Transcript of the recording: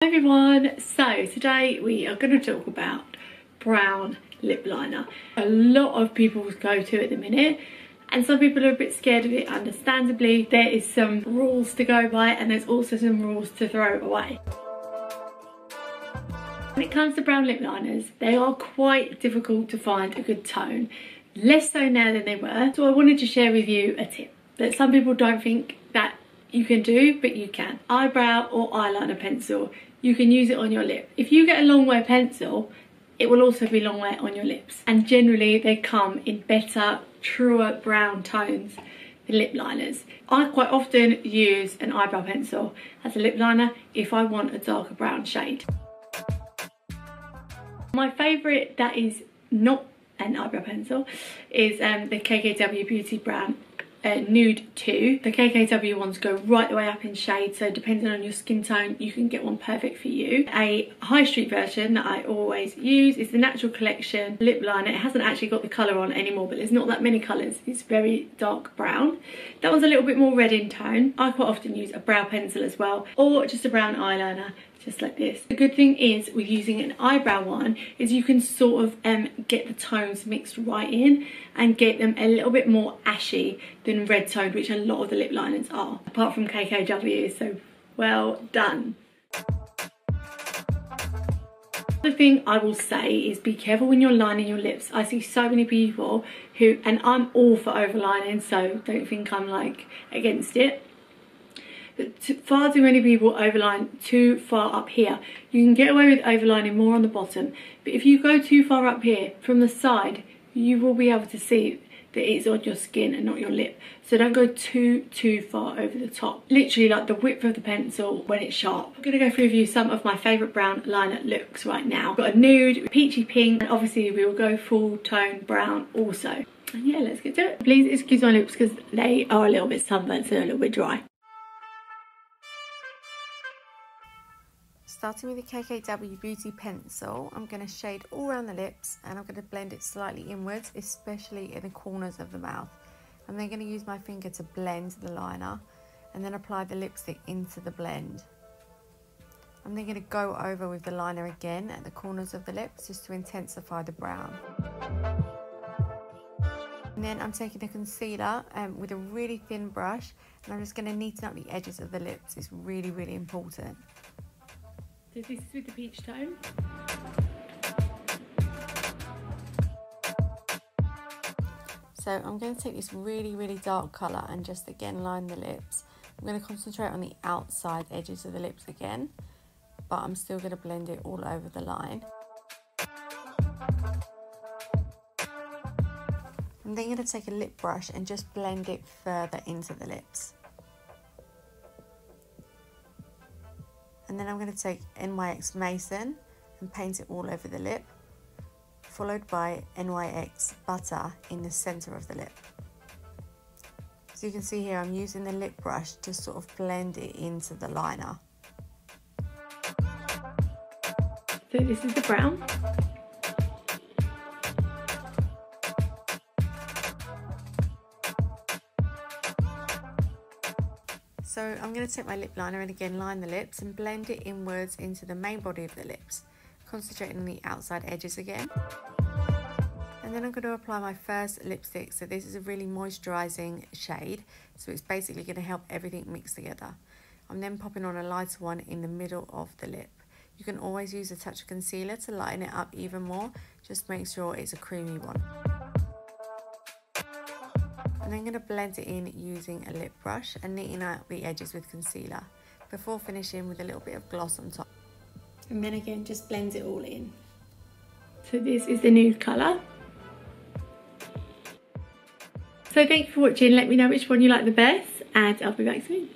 Hi everyone, so today we are going to talk about brown lip liner. A lot of people go to it at the minute and some people are a bit scared of it, understandably. There is some rules to go by and there's also some rules to throw away. When it comes to brown lip liners, they are quite difficult to find a good tone, less so now than they were. So I wanted to share with you a tip that some people don't think that you can do, but you can. Eyebrow or eyeliner pencil, you can use it on your lip. If you get a long wear pencil, it will also be long wear on your lips. And generally they come in better, truer brown tones than lip liners. I quite often use an eyebrow pencil as a lip liner if I want a darker brown shade. My favourite that is not an eyebrow pencil is the KKW Beauty Brown Nude 2. The KKW ones go right the way up in shade, so depending on your skin tone you can get one perfect for you. A high street version that I always use is the Natural Collection lip liner. It hasn't actually got the colour on anymore, but there's not that many colours. It's very dark brown. That one's a little bit more red in tone. I quite often use a brow pencil as well, or just a brown eyeliner, just like this. The good thing is with using an eyebrow one is you can sort of get the tones mixed right in and get them a little bit more ashy than red toned, which a lot of the lip liners are, apart from KKW, so well done. The thing I will say is be careful when you're lining your lips. I see so many people who, and I'm all for overlining, so don't think I'm like against it, but far too many people overline too far up here. You can get away with overlining more on the bottom, but if you go too far up here from the side, you will be able to see that it's on your skin and not your lip. So don't go too far over the top. Literally like the width of the pencil when it's sharp. I'm gonna go through with you some of my favourite brown liner looks right now. Got a nude, peachy pink, and obviously we will go full tone brown also. And yeah, let's get to it. Please excuse my lips because they are a little bit sunburnt, so they're a little bit dry. Starting with the KKW Beauty Pencil, I'm going to shade all around the lips and I'm going to blend it slightly inwards, especially in the corners of the mouth. I'm then going to use my finger to blend the liner and then apply the lipstick into the blend. I'm then going to go over with the liner again at the corners of the lips just to intensify the brown. And then I'm taking a concealer with a really thin brush and I'm just going to neaten up the edges of the lips. It's really, really important. So this is with the peach tone. So I'm going to take this really, really dark colour and just again line the lips. I'm going to concentrate on the outside edges of the lips again, but I'm still going to blend it all over the line. I'm then going to take a lip brush and just blend it further into the lips. And then I'm going to take NYX Mason and paint it all over the lip, followed by NYX Butter in the centre of the lip. So you can see here I'm using the lip brush to sort of blend it into the liner. So this is the brown. So I'm going to take my lip liner and again line the lips and blend it inwards into the main body of the lips, concentrating on the outside edges again. And then I'm going to apply my first lipstick. So this is a really moisturising shade, so it's basically going to help everything mix together. I'm then popping on a lighter one in the middle of the lip. You can always use a touch of concealer to lighten it up even more, just make sure it's a creamy one. I'm then going to blend it in using a lip brush and neaten out the edges with concealer before finishing with a little bit of gloss on top. And then again just blend it all in. So this is the nude colour. So thank you for watching. Let me know which one you like the best and I'll be back soon.